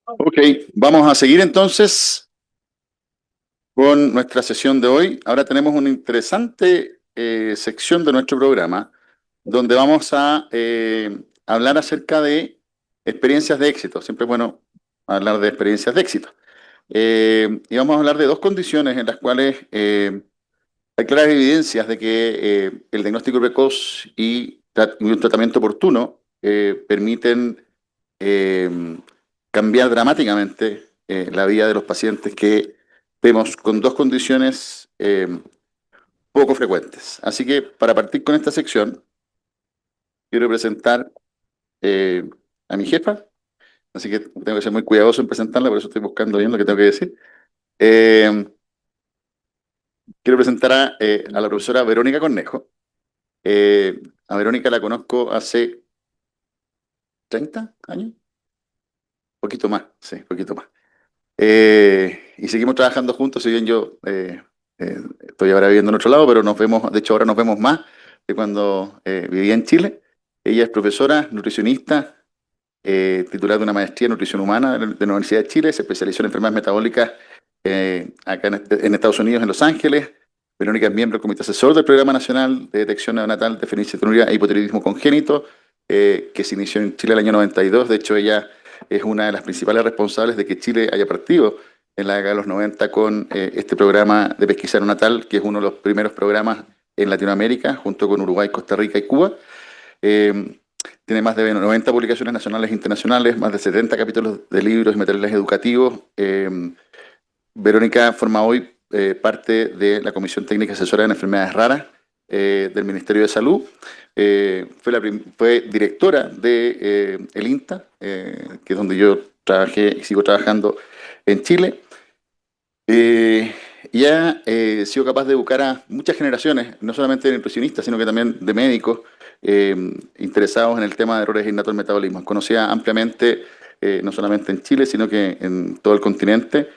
Ok, vamos a seguir entonces con nuestra sesión de hoy. Ahora tenemos una interesante sección de nuestro programa donde vamos a hablar acerca de experiencias de éxito. Siempre es bueno hablar de experiencias de éxito. Y vamos a hablar de dos condiciones en las cuales hay claras evidencias de que el diagnóstico precoz y un tratamiento oportuno permiten eh, cambiar dramáticamente la vida de los pacientes que vemos con dos condiciones poco frecuentes. Así que para partir con esta sección, quiero presentar eh, a mi jefa, así que tengo que ser muy cuidadoso en presentarla, por eso estoy buscando bien lo que tengo que decir. Eh, quiero presentar a la profesora Verónica Cornejo. A Verónica la conozco hace 30 años, poquito más, sí, poquito más. Y seguimos trabajando juntos, si bien yo estoy ahora viviendo en otro lado, pero nos vemos, de hecho ahora nos vemos más que cuando vivía en Chile. Ella es profesora, nutricionista, titular de una maestría en nutrición humana de la Universidad de Chile, se especializó en enfermedades metabólicas acá en Estados Unidos, en Los Ángeles. Verónica es miembro del Comité Asesor del Programa Nacional de Detección Neonatal de Fenilcetonuria e Hipotiroidismo Congénito, que se inició en Chile el año 92. De hecho, ella es una de las principales responsables de que Chile haya partido en la década de los 90 con este programa de pesquisa neonatal, que es uno de los primeros programas en Latinoamérica, junto con Uruguay, Costa Rica y Cuba. Eh, Tiene más de 90 publicaciones nacionales e internacionales, más de 70 capítulos de libros y materiales educativos. Verónica forma hoy parte de la Comisión Técnica Asesora en Enfermedades Raras del Ministerio de Salud. Fue directora de el INTA, que es donde yo trabajé y sigo trabajando en Chile. Eh, y ha sido capaz de educar a muchas generaciones, no solamente de nutricionistas, sino que también de médicos eh, interesados en el tema de errores innatos del metabolismo. Conocida ampliamente, no solamente en Chile, sino que en todo el continente.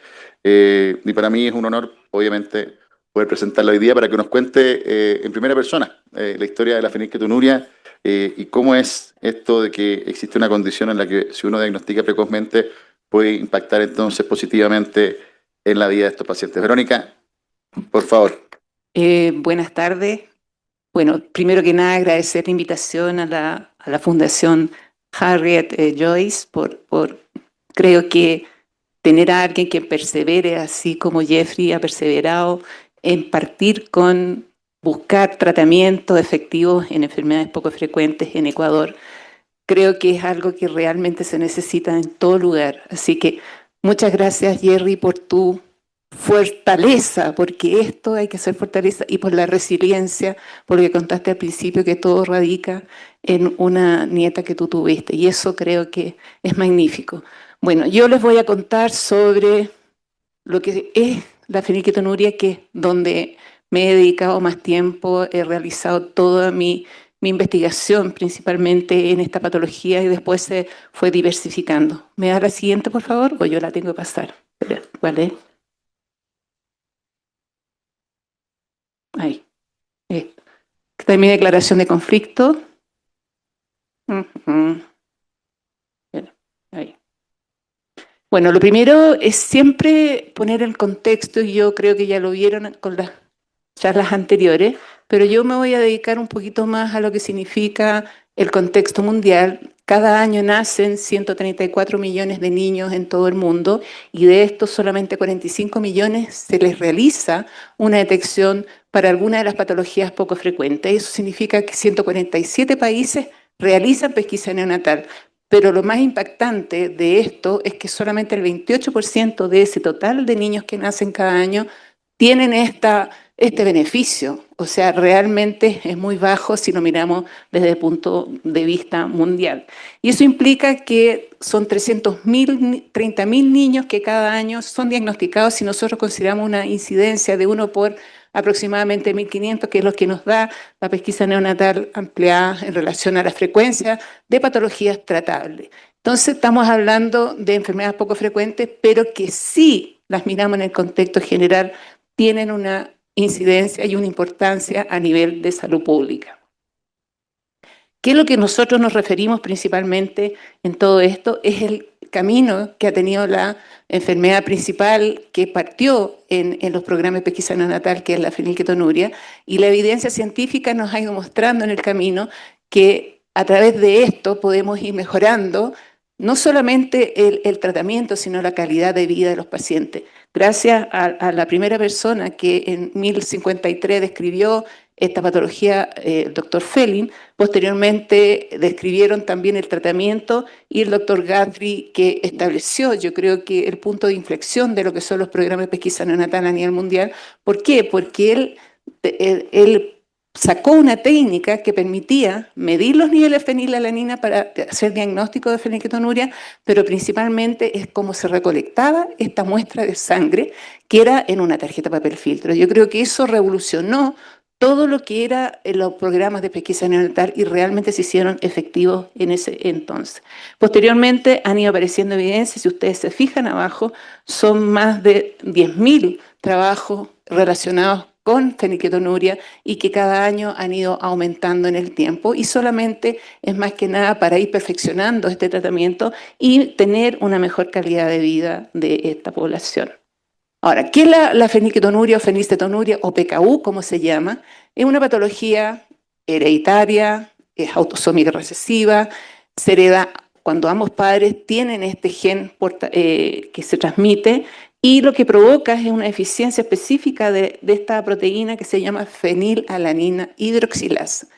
Y para mí es un honor, obviamente, poder presentarla hoy día para que nos cuente en primera persona la historia de la fenilketonuria y cómo es esto de que existe una condición en la que si uno diagnostica precozmente puede impactar entonces positivamente en la vida de estos pacientes. Verónica, por favor. Buenas tardes. Bueno, primero que nada agradecer la invitación a la Fundación Harriet Joyce creo que tener a alguien que persevere así como Jeffrey ha perseverado en partir con buscar tratamientos efectivos en enfermedades poco frecuentes en Ecuador, creo que es algo que realmente se necesita en todo lugar. Así que muchas gracias, Jerry, por tu fortaleza, porque esto hay que hacer fortaleza, y por la resiliencia, porque contaste al principio que todo radica en una nieta que tú tuviste, y eso creo que es magnífico. Bueno, yo les voy a contar sobre lo que es la fenilketonuria, que es donde me he dedicado más tiempo, he realizado toda mi investigación principalmente en esta patología y después se fue diversificando. ¿Me da la siguiente, por favor? O yo la tengo que pasar. Espera, ¿cuál es? Ahí. Esta es mi declaración de conflicto. Ujú. Espera, ahí. Bueno, lo primero es siempre poner el contexto, y yo creo que ya lo vieron con las charlas anteriores, pero yo me voy a dedicar un poquito más a lo que significa el contexto mundial. Cada año nacen 134 millones de niños en todo el mundo, y de estos solamente 45 millones se les realiza una detección para alguna de las patologías poco frecuentes. Eso significa que 147 países realizan pesquisa neonatal. Pero lo más impactante de esto es que solamente el 28% de ese total de niños que nacen cada año tienen este beneficio. O sea, realmente es muy bajo si lo miramos desde el punto de vista mundial. Y eso implica que son 30.000 niños que cada año son diagnosticados, si nosotros consideramos una incidencia de uno por aproximadamente 1.500, que es lo que nos da la pesquisa neonatal ampliada en relación a la frecuencia de patologías tratables. Entonces estamos hablando de enfermedades poco frecuentes, pero que sí las miramos en el contexto general, tienen una incidencia y una importancia a nivel de salud pública. ¿Qué es lo que nosotros nos referimos principalmente en todo esto? Es el camino que ha tenido la enfermedad principal que partió en los programas de pesquisa neonatal, que es la fenilketonuria, y la evidencia científica nos ha ido mostrando en el camino que a través de esto podemos ir mejorando no solamente el tratamiento, sino la calidad de vida de los pacientes. Gracias a la primera persona que en 1053 describió esta patología, el doctor Felin, posteriormente describieron también el tratamiento y el doctor Guthrie que estableció, yo creo que el punto de inflexión de lo que son los programas de pesquisa neonatal a nivel mundial. ¿Por qué? Porque él sacó una técnica que permitía medir los niveles de fenilalanina para hacer diagnóstico de fenilketonuria, pero principalmente es cómo se recolectaba esta muestra de sangre, que era en una tarjeta papel filtro. Yo creo que eso revolucionó todo lo que era los programas de pesquisa neonatal y realmente se hicieron efectivos en ese entonces. Posteriormente han ido apareciendo evidencias, si ustedes se fijan abajo, son más de 10.000 trabajos relacionados con fenilketonuria y que cada año han ido aumentando en el tiempo y solamente es más que nada para ir perfeccionando este tratamiento y tener una mejor calidad de vida de esta población. Ahora, ¿qué es la fenilketonuria o fenilcetonuria o PKU, como se llama? Es una patología hereditaria, es autosómica recesiva, se hereda cuando ambos padres tienen este gen que se transmite y lo que provoca es una deficiencia específica de esta proteína que se llama fenilalanina hidroxilasa.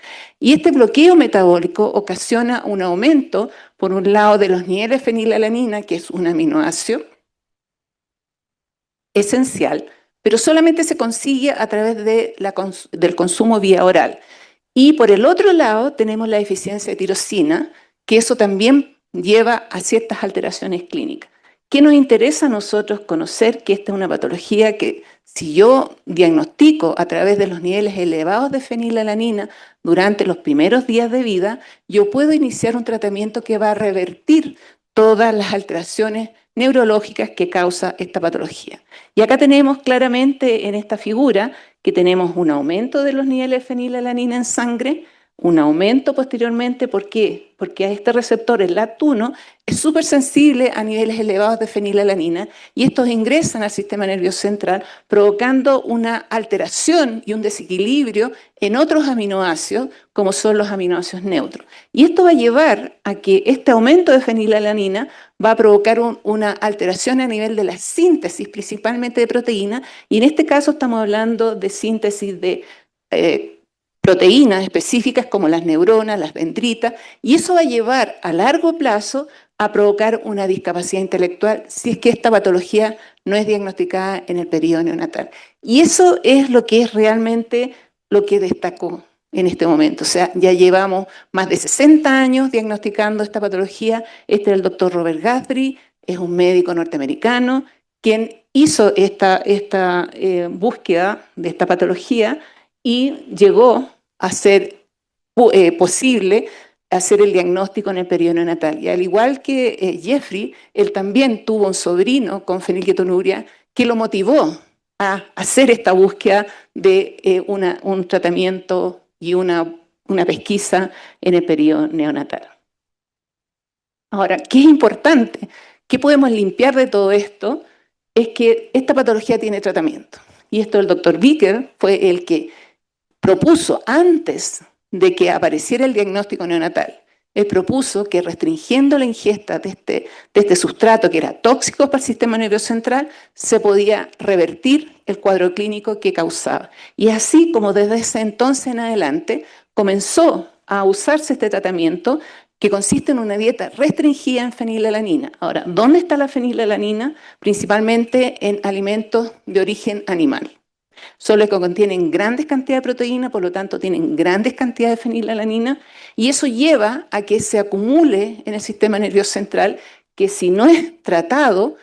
Y este bloqueo metabólico ocasiona un aumento, por un lado, de los niveles de fenilalanina, que es un aminoácido esencial, pero solamente se consigue a través del consumo vía oral. Y por el otro lado tenemos la deficiencia de tirosina, que eso también lleva a ciertas alteraciones clínicas. ¿Qué nos interesa a nosotros conocer? Que esta es una patología que si yo diagnostico a través de los niveles elevados de fenilalanina durante los primeros días de vida, yo puedo iniciar un tratamiento que va a revertir todas las alteraciones neurológicas que causa esta patología. Y acá tenemos claramente en esta figura que tenemos un aumento de los niveles de fenilalanina en sangre, un aumento posteriormente. ¿Por qué? Porque a este receptor, el LAT1, es súper sensible a niveles elevados de fenilalanina y estos ingresan al sistema nervioso central provocando una alteración y un desequilibrio en otros aminoácidos como son los aminoácidos neutros. Y esto va a llevar a que este aumento de fenilalanina va a provocar una alteración a nivel de la síntesis, principalmente de proteína, y en este caso estamos hablando de síntesis de proteínas específicas como las neuronas, las dendritas, y eso va a llevar a largo plazo a provocar una discapacidad intelectual si es que esta patología no es diagnosticada en el periodo neonatal. Y eso es lo que es realmente lo que destacó en este momento. O sea, ya llevamos más de 60 años diagnosticando esta patología. Este es el doctor Robert Guthrie, es un médico norteamericano quien hizo esta búsqueda de esta patología y llegó a ser posible hacer el diagnóstico en el periodo neonatal. Y al igual que Jeffrey, él también tuvo un sobrino con fenilketonuria que lo motivó a hacer esta búsqueda de un tratamiento y una pesquisa en el periodo neonatal. Ahora, ¿qué es importante? ¿Qué podemos limpiar de todo esto? Es que esta patología tiene tratamiento. Y esto el doctor Vicker fue el que propuso antes de que apareciera el diagnóstico neonatal. Él propuso que restringiendo la ingesta de este sustrato que era tóxico para el sistema nervioso central, se podía revertir el cuadro clínico que causaba. Y así como desde ese entonces en adelante comenzó a usarse este tratamiento que consiste en una dieta restringida en fenilalanina. Ahora, ¿dónde está la fenilalanina? Principalmente en alimentos de origen animal. Son los que contienen grandes cantidades de proteína, por lo tanto tienen grandes cantidades de fenilalanina y eso lleva a que se acumule en el sistema nervioso central que si no es tratado,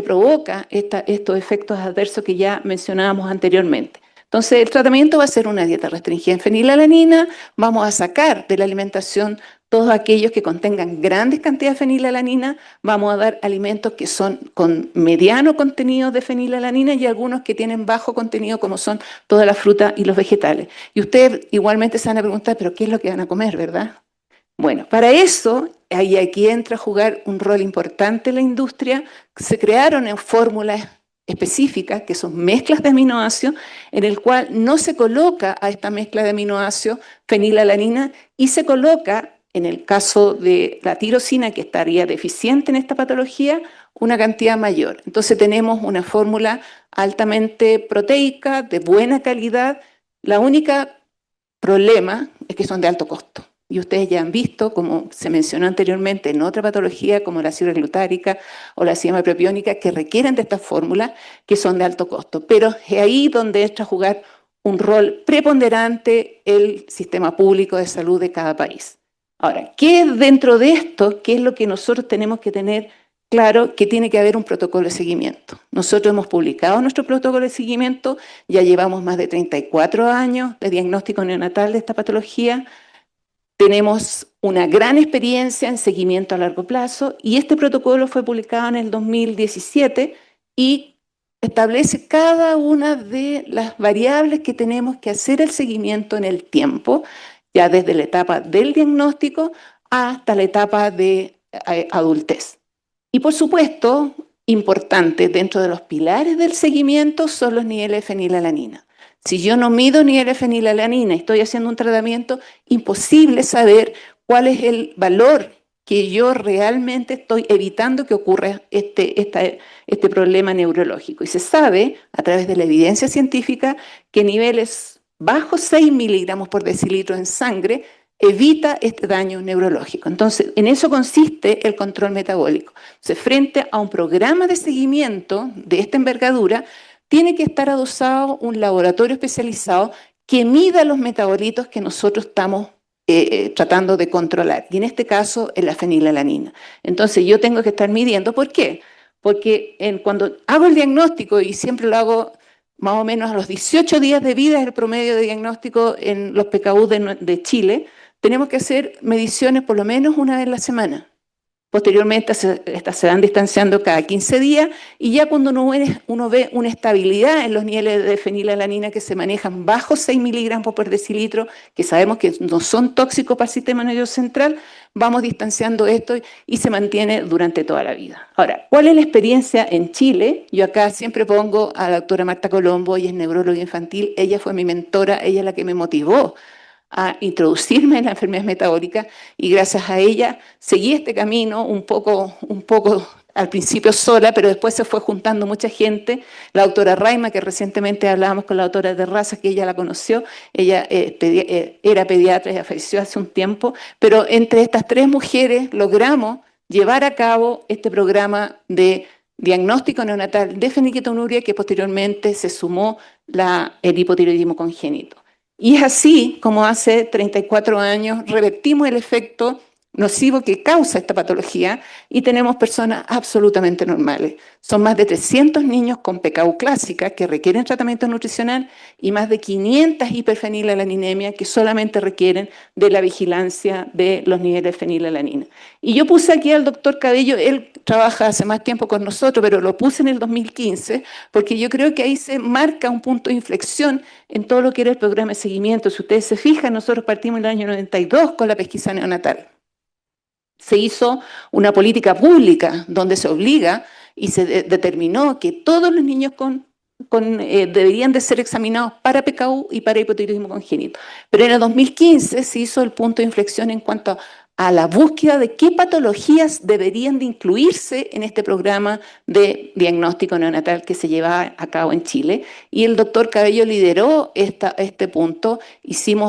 provoca estos efectos adversos que ya mencionábamos anteriormente. Entonces el tratamiento va a ser una dieta restringida en fenilalanina, vamos a sacar de la alimentación todos aquellos que contengan grandes cantidades de fenilalanina, vamos a dar alimentos que son con mediano contenido de fenilalanina y algunos que tienen bajo contenido como son toda la fruta y los vegetales. Y ustedes igualmente se van a preguntar, ¿pero qué es lo que van a comer, verdad? Bueno, para eso, ahí aquí entra a jugar un rol importante la industria. Se crearon en fórmulas específicas, que son mezclas de aminoácidos, en el cual no se coloca a esta mezcla de aminoácidos fenilalanina y se coloca, en el caso de la tirosina, que estaría deficiente en esta patología, una cantidad mayor. Entonces tenemos una fórmula altamente proteica, de buena calidad. La única problema es que son de alto costo. Y ustedes ya han visto, como se mencionó anteriormente, en otra patología como la cirrosis glutárica o la acidemia propiónica, que requieren de estas fórmulas que son de alto costo. Pero es ahí donde entra a jugar un rol preponderante el sistema público de salud de cada país. Ahora, ¿qué es dentro de esto? ¿Qué es lo que nosotros tenemos que tener claro? Que tiene que haber un protocolo de seguimiento. Nosotros hemos publicado nuestro protocolo de seguimiento, ya llevamos más de 34 años de diagnóstico neonatal de esta patología. Tenemos una gran experiencia en seguimiento a largo plazo y este protocolo fue publicado en el 2017 y establece cada una de las variables que tenemos que hacer el seguimiento en el tiempo, ya desde la etapa del diagnóstico hasta la etapa de adultez. Y por supuesto, importante dentro de los pilares del seguimiento son los niveles de fenilalanina. Si yo no mido niveles de fenilalanina y estoy haciendo un tratamiento, imposible saber cuál es el valor que yo realmente estoy evitando que ocurra este problema neurológico. Y se sabe, a través de la evidencia científica, que niveles bajos 6 miligramos por decilitro en sangre evita este daño neurológico. Entonces, en eso consiste el control metabólico. Entonces, frente a un programa de seguimiento de esta envergadura, tiene que estar adosado un laboratorio especializado que mida los metabolitos que nosotros estamos tratando de controlar. Y en este caso, es la fenilalanina. Entonces, yo tengo que estar midiendo. ¿Por qué? Porque cuando hago el diagnóstico, y siempre lo hago más o menos a los 18 días de vida, es el promedio de diagnóstico en los PKU de Chile, tenemos que hacer mediciones por lo menos una vez a la semana. Posteriormente estas se van distanciando cada 15 días y ya cuando uno ve una estabilidad en los niveles de fenilalanina que se manejan bajo 6 miligramos por decilitro, que sabemos que no son tóxicos para el sistema nervioso central, vamos distanciando esto y se mantiene durante toda la vida. Ahora, ¿cuál es la experiencia en Chile? Yo acá siempre pongo a la doctora Marta Colombo, ella es neuróloga infantil, ella fue mi mentora, ella es la que me motivó a introducirme en las enfermedades metabólicas y gracias a ella seguí este camino un poco al principio sola, pero después se fue juntando mucha gente. La doctora Raima, que recientemente hablábamos con la doctora de Raza, que ella la conoció, ella era pediatra y falleció hace un tiempo, pero entre estas tres mujeres logramos llevar a cabo este programa de diagnóstico neonatal de fenilketonuria que posteriormente se sumó el hipotiroidismo congénito. Y es así como hace 34 años revertimos el efecto nocivo que causa esta patología y tenemos personas absolutamente normales. Son más de 300 niños con PKU clásica que requieren tratamiento nutricional y más de 500 hiperfenilalaninemias que solamente requieren de la vigilancia de los niveles de fenilalanina. Y yo puse aquí al doctor Cabello, él trabaja hace más tiempo con nosotros, pero lo puse en el 2015 porque yo creo que ahí se marca un punto de inflexión en todo lo que era el programa de seguimiento. Si ustedes se fijan, nosotros partimos en el año 92 con la pesquisa neonatal. Se hizo una política pública donde se obliga y se determinó que todos los niños deberían de ser examinados para PKU y para hipotiroidismo congénito. Pero en el 2015 se hizo el punto de inflexión en cuanto a la búsqueda de qué patologías deberían de incluirse en este programa de diagnóstico neonatal que se lleva a cabo en Chile. Y el doctor Cabello lideró este punto.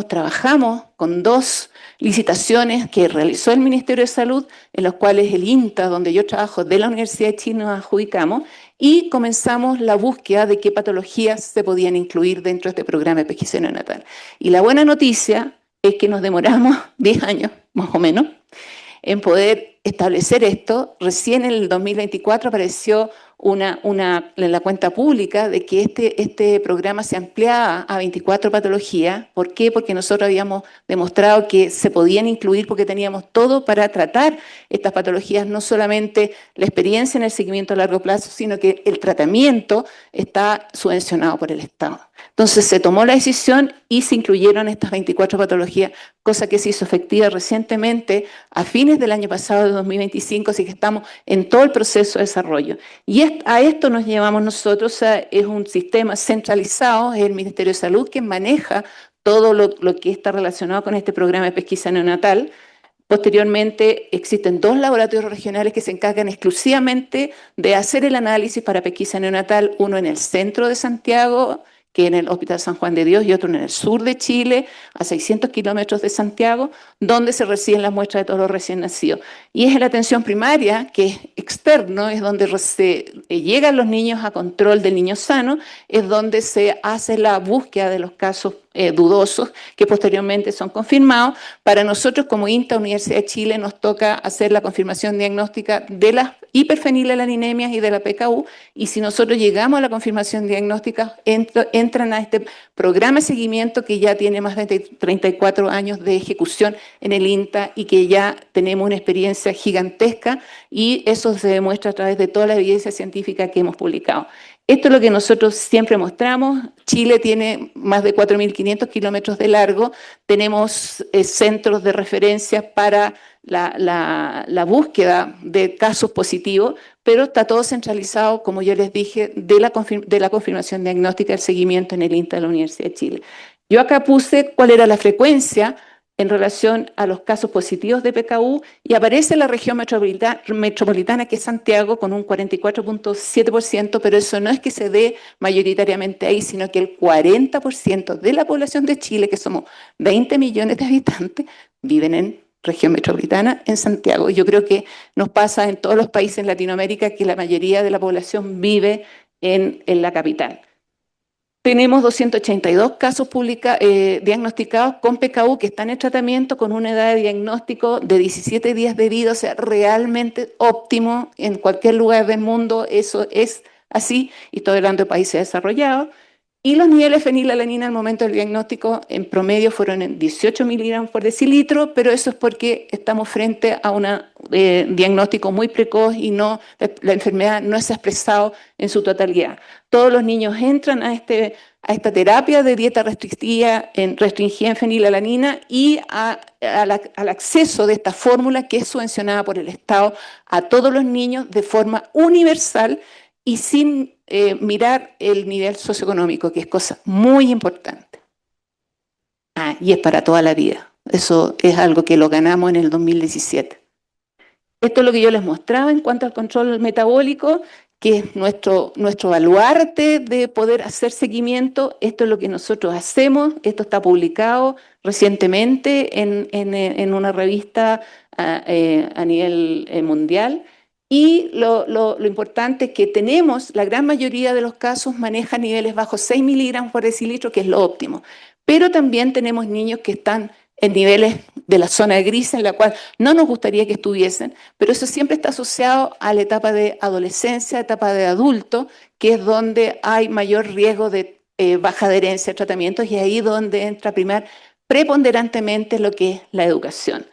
Trabajamos con 2 licitaciones que realizó el Ministerio de Salud, en las cuales el INTA, donde yo trabajo, de la Universidad de Chile, nos adjudicamos y comenzamos la búsqueda de qué patologías se podían incluir dentro de este programa de pesquisa neonatal. Y la buena noticia es que nos demoramos 10 años, más o menos, en poder establecer esto. Recién en el 2024 apareció en la cuenta pública de que este programa se ampliaba a 24 patologías. ¿Por qué? Porque nosotros habíamos demostrado que se podían incluir porque teníamos todo para tratar estas patologías, no solamente la experiencia en el seguimiento a largo plazo, sino que el tratamiento está subvencionado por el Estado. Entonces se tomó la decisión y se incluyeron estas 24 patologías, cosa que se hizo efectiva recientemente a fines del año pasado, de 2025, así que estamos en todo el proceso de desarrollo. Y a esto nos llevamos nosotros, o sea, es un sistema centralizado, es el Ministerio de Salud quien maneja todo lo que está relacionado con este programa de pesquisa neonatal. Posteriormente, existen 2 laboratorios regionales que se encargan exclusivamente de hacer el análisis para pesquisa neonatal, uno en el centro de Santiago, que en el Hospital San Juan de Dios, y otro en el sur de Chile, a 600 kilómetros de Santiago, donde se reciben las muestras de todos los recién nacidos. Y es en la atención primaria, que es externo, es donde llegan los niños a control del niño sano, es donde se hace la búsqueda de los casos dudosos, que posteriormente son confirmados. Para nosotros, como INTA, Universidad de Chile, nos toca hacer la confirmación diagnóstica de las hiperfenilalaniniemias y de la PKU, y si nosotros llegamos a la confirmación diagnóstica, entran a este programa de seguimiento que ya tiene más de 34 años de ejecución en el INTA y que ya tenemos una experiencia gigantesca, y eso se demuestra a través de toda la evidencia científica que hemos publicado. Esto es lo que nosotros siempre mostramos. Chile tiene más de 4.500 kilómetros de largo, tenemos centros de referencia para la búsqueda de casos positivos, pero está todo centralizado, como yo les dije, de la confirmación diagnóstica y el seguimiento en el INTA de la Universidad de Chile. Yo acá puse cuál era la frecuencia en relación a los casos positivos de PKU, y aparece la región metropolitana, que es Santiago, con un 44.7%, pero eso no es que se dé mayoritariamente ahí, sino que el 40% de la población de Chile, que somos 20 millones de habitantes, viven en región metropolitana, en Santiago. Yo creo que nos pasa en todos los países en Latinoamérica que la mayoría de la población vive en la capital. Tenemos 282 casos diagnosticados con PKU que están en tratamiento, con una edad de diagnóstico de 17 días de vida, o sea, realmente óptimo en cualquier lugar del mundo. Eso es así, y estoy hablando de países desarrollados. Y los niveles de fenilalanina al momento del diagnóstico en promedio fueron en 18 miligramos por decilitro, pero eso es porque estamos frente a un diagnóstico muy precoz y la enfermedad no se ha expresado en su totalidad. Todos los niños entran a esta terapia de dieta restringida en fenilalanina y al acceso de esta fórmula que es subvencionada por el Estado a todos los niños de forma universal y sin mirar el nivel socioeconómico, que es cosa muy importante. Y es para toda la vida. Eso es algo que lo ganamos en el 2017. Esto es lo que yo les mostraba en cuanto al control metabólico, que es nuestro baluarte de poder hacer seguimiento. Esto es lo que nosotros hacemos. Esto está publicado recientemente en una revista a nivel mundial. Y lo importante es que tenemos, la gran mayoría de los casos maneja niveles bajo 6 miligramos por decilitro, que es lo óptimo. Pero también tenemos niños que están en niveles de la zona gris, en la cual no nos gustaría que estuviesen, pero eso siempre está asociado a la etapa de adolescencia, etapa de adulto, que es donde hay mayor riesgo de baja adherencia a tratamientos, y ahí donde entra preponderantemente lo que es la educación.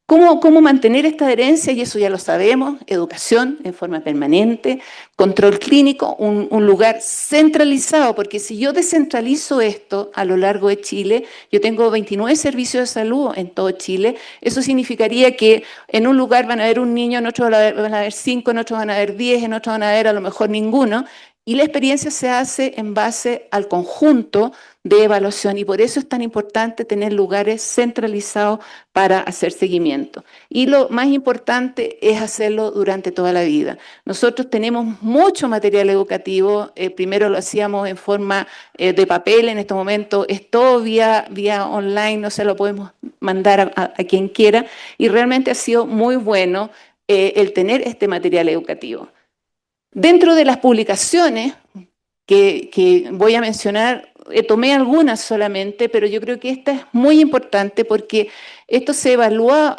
¿Cómo mantener esta adherencia? Y eso ya lo sabemos: educación en forma permanente, control clínico, un lugar centralizado, porque si yo descentralizo esto a lo largo de Chile, yo tengo 29 servicios de salud en todo Chile, eso significaría que en un lugar van a haber un niño, en otro van a haber 5, en otro van a haber 10, en otro van a haber a lo mejor ninguno, y la experiencia se hace en base al conjunto de evaluación, y por eso es tan importante tener lugares centralizados para hacer seguimiento. Y lo más importante es hacerlo durante toda la vida. Nosotros tenemos mucho material educativo, primero lo hacíamos en forma de papel, en este momento es todo vía online, no se lo podemos mandar a quien quiera, y realmente ha sido muy bueno el tener este material educativo. Dentro de las publicaciones que voy a mencionar, tomé algunas solamente, pero yo creo que esta es muy importante porque esto se evaluó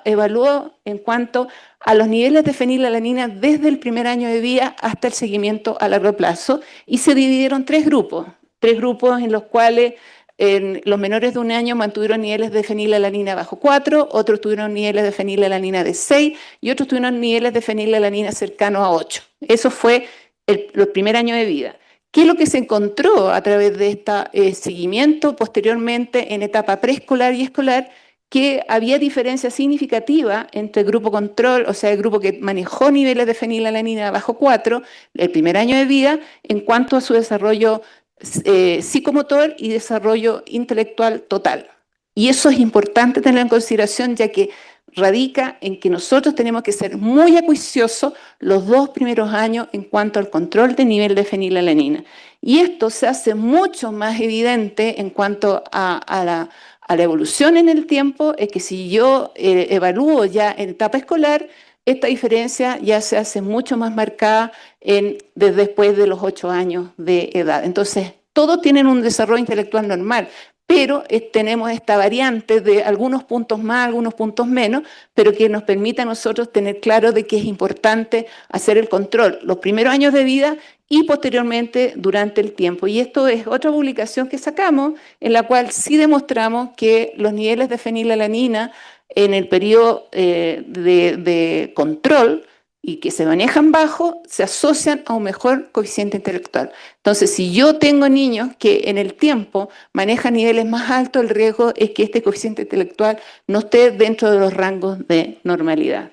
en cuanto a los niveles de fenilalanina desde el primer año de vida hasta el seguimiento a largo plazo, y se dividieron tres grupos en los cuales los menores de 1 año mantuvieron niveles de fenilalanina bajo 4, otros tuvieron niveles de fenilalanina de 6 y otros tuvieron niveles de fenilalanina cercanos a 8. Eso fue el primer año de vida. ¿Qué es lo que se encontró a través de este seguimiento posteriormente en etapa preescolar y escolar? Que había diferencia significativa entre el grupo control, o sea, el grupo que manejó niveles de fenilalanina bajo 4, el primer año de vida, en cuanto a su desarrollo psicomotor y desarrollo intelectual total. Y eso es importante tener en consideración, ya que radica en que nosotros tenemos que ser muy acuiciosos los 2 primeros años en cuanto al control de nivel de fenilalanina. Y esto se hace mucho más evidente en cuanto a la evolución en el tiempo, es que si yo evalúo ya en etapa escolar, esta diferencia ya se hace mucho más marcada desde después de los 8 años de edad. Entonces, todos tienen un desarrollo intelectual normal, pero tenemos esta variante de algunos puntos más, algunos puntos menos, pero que nos permite a nosotros tener claro de que es importante hacer el control los primeros años de vida y posteriormente durante el tiempo. Y esto es otra publicación que sacamos en la cual sí demostramos que los niveles de fenilalanina en el periodo de control y que se manejan bajo, se asocian a un mejor coeficiente intelectual. Entonces, si yo tengo niños que en el tiempo manejan niveles más altos, el riesgo es que este coeficiente intelectual no esté dentro de los rangos de normalidad.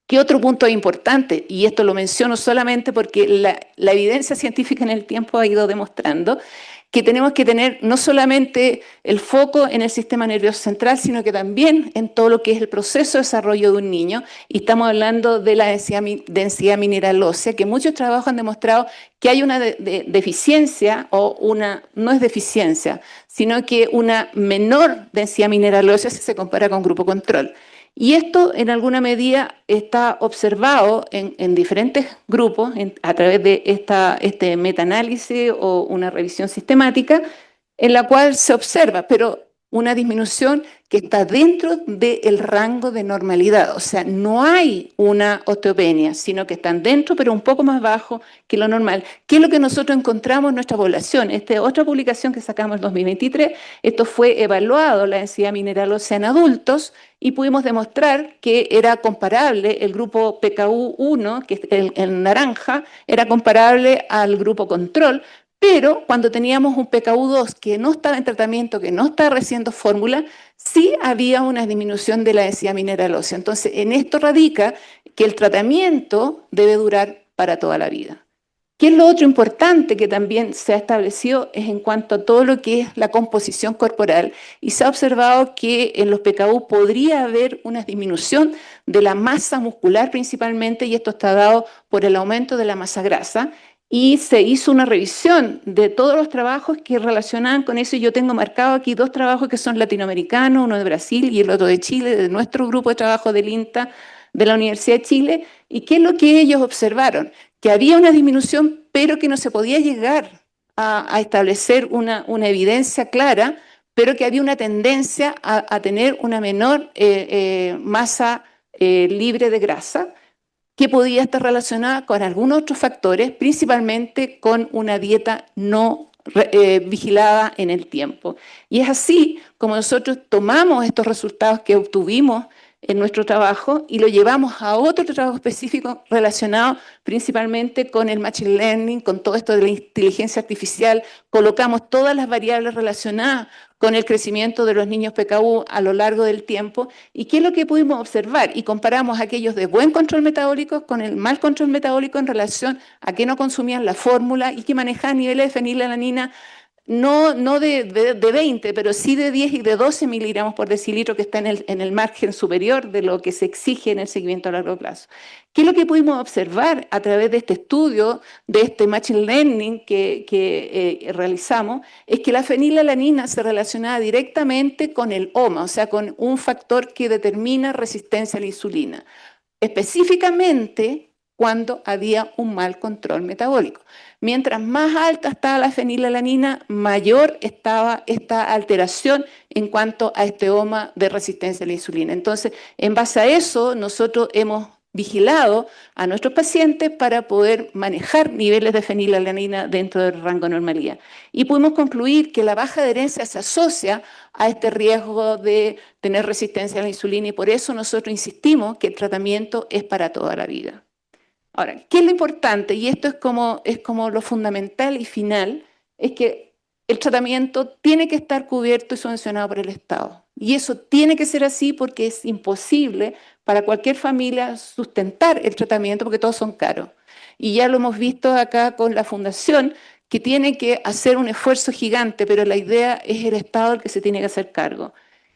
¿Qué otro punto importante? Y esto lo menciono solamente porque la evidencia científica en el tiempo ha ido demostrando que tenemos que tener no solamente el foco en el sistema nervioso central, sino que también en todo lo que es el proceso de desarrollo de un niño. Y estamos hablando de la densidad mineral ósea, que muchos trabajos han demostrado que hay una deficiencia, o no es deficiencia, sino que una menor densidad mineral ósea si se compara con grupo control. Y esto en alguna medida está observado en diferentes grupos a través de este metaanálisis o una revisión sistemática en la cual se observa, pero una disminución que está dentro del rango de normalidad. O sea, no hay una osteopenia, sino que están dentro, pero un poco más bajo que lo normal. ¿Qué es lo que nosotros encontramos en nuestra población? Esta es otra publicación que sacamos en 2023. Esto fue evaluado, la densidad mineral ósea en adultos, y pudimos demostrar que era comparable, el grupo PKU1, que es el naranja, era comparable al grupo control, pero cuando teníamos un PKU2 que no estaba en tratamiento, que no estaba recibiendo fórmula, sí había una disminución de la densidad mineral ósea. Entonces, en esto radica que el tratamiento debe durar para toda la vida. ¿Qué es lo otro importante que también se ha establecido? Es en cuanto a todo lo que es la composición corporal, y se ha observado que en los PKU podría haber una disminución de la masa muscular principalmente, y esto está dado por el aumento de la masa grasa, y se hizo una revisión de todos los trabajos que relacionaban con eso, y yo tengo marcado aquí 2 trabajos que son latinoamericanos, uno de Brasil y el otro de Chile, de nuestro grupo de trabajo del INTA de la Universidad de Chile. ¿Y qué es lo que ellos observaron? Que había una disminución, pero que no se podía llegar a establecer una evidencia clara, pero que había una tendencia a tener una menor masa libre de grasa, que podía estar relacionada con algunos otros factores, principalmente con una dieta no vigilada en el tiempo. Y es así como nosotros tomamos estos resultados que obtuvimos en nuestro trabajo y lo llevamos a otro trabajo específico relacionado principalmente con el machine learning, con todo esto de la inteligencia artificial. Colocamos todas las variables relacionadas con el crecimiento de los niños PKU a lo largo del tiempo. ¿Y qué es lo que pudimos observar? Y comparamos aquellos de buen control metabólico con el mal control metabólico en relación a que no consumían la fórmula y que manejaban niveles de fenilalanina no de 20, pero sí de 10 y de 12 miligramos por decilitro, que está en el margen superior de lo que se exige en el seguimiento a largo plazo. ¿Qué es lo que pudimos observar a través de este estudio, de este machine learning que realizamos? Es que la fenilalanina se relacionaba directamente con el OMA, o sea, con un factor que determina resistencia a la insulina, específicamente cuando había un mal control metabólico. Mientras más alta estaba la fenilalanina, mayor estaba esta alteración en cuanto a este OMA de resistencia a la insulina. Entonces, en base a eso, nosotros hemos vigilado a nuestros pacientes para poder manejar niveles de fenilalanina dentro del rango de normalidad. Y pudimos concluir que la baja adherencia se asocia a este riesgo de tener resistencia a la insulina, y por eso nosotros insistimos que el tratamiento es para toda la vida. Ahora, ¿qué es lo importante? Y esto es como lo fundamental y final, es que el tratamiento tiene que estar cubierto y subvencionado por el Estado. Y eso tiene que ser así porque es imposible para cualquier familia sustentar el tratamiento porque todos son caros. Y ya lo hemos visto acá con la Fundación, que tiene que hacer un esfuerzo gigante, pero la idea es el Estado el que se tiene que hacer cargo.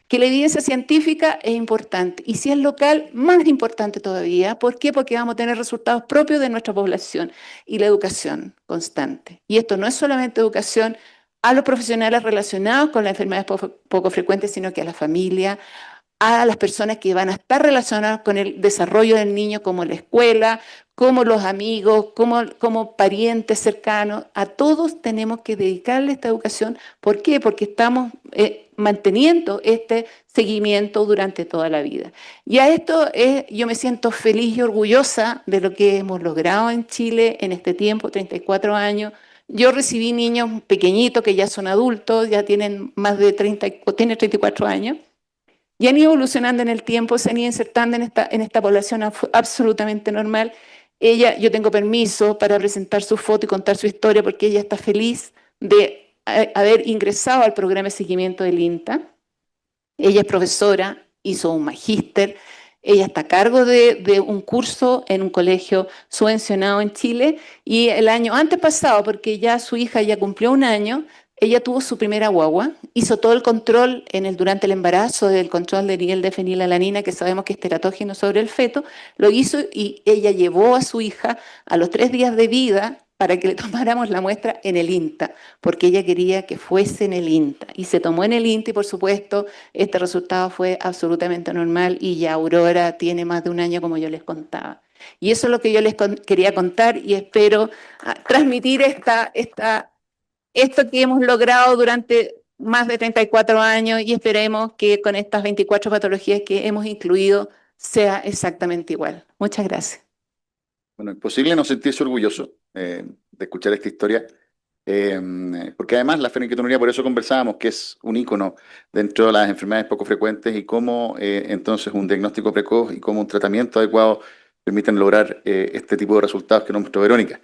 Que la evidencia científica es importante y si es local, más importante todavía. ¿Por qué? Porque vamos a tener resultados propios de nuestra población y la educación constante. Y esto no es solamente educación a los profesionales relacionados con las enfermedades poco frecuentes, sino que a la familia, a las personas que van a estar relacionadas con el desarrollo del niño, como la escuela, como los amigos, como parientes cercanos. A todos tenemos que dedicarle esta educación. ¿Por qué? Porque estamos manteniendo este seguimiento durante toda la vida. Y a esto yo me siento feliz y orgullosa de lo que hemos logrado en Chile en este tiempo, 34 años. Yo recibí niños pequeñitos que ya son adultos, ya tienen más de 30, o tienen 34 años, y han ido evolucionando en el tiempo, se han ido insertando en esta población absolutamente normal. Yo tengo permiso para presentar su foto y contar su historia porque ella está feliz de haber ingresado al programa de seguimiento del INTA. Ella es profesora, hizo un magíster, ella está a cargo de un curso en un colegio subvencionado en Chile y el año antes pasado, porque ya su hija ya cumplió un año, ella tuvo su primera guagua, hizo todo el control durante el embarazo, del control del nivel de fenilalanina, que sabemos que es teratógeno sobre el feto, lo hizo y ella llevó a su hija a los 3 días de vida para que le tomáramos la muestra en el INTA, porque ella quería que fuese en el INTA. Y se tomó en el INTA y por supuesto este resultado fue absolutamente normal y ya Aurora tiene más de un año como yo les contaba. Y eso es lo que yo les quería contar y espero transmitir esto que hemos logrado durante más de 34 años y esperemos que con estas 24 patologías que hemos incluido sea exactamente igual. Muchas gracias. Bueno, es posible no sentirse orgulloso de escuchar esta historia, porque además la feniquetonuria, por eso conversábamos, que es un ícono dentro de las enfermedades poco frecuentes y cómo entonces un diagnóstico precoz y cómo un tratamiento adecuado permiten lograr este tipo de resultados que nos mostró Verónica.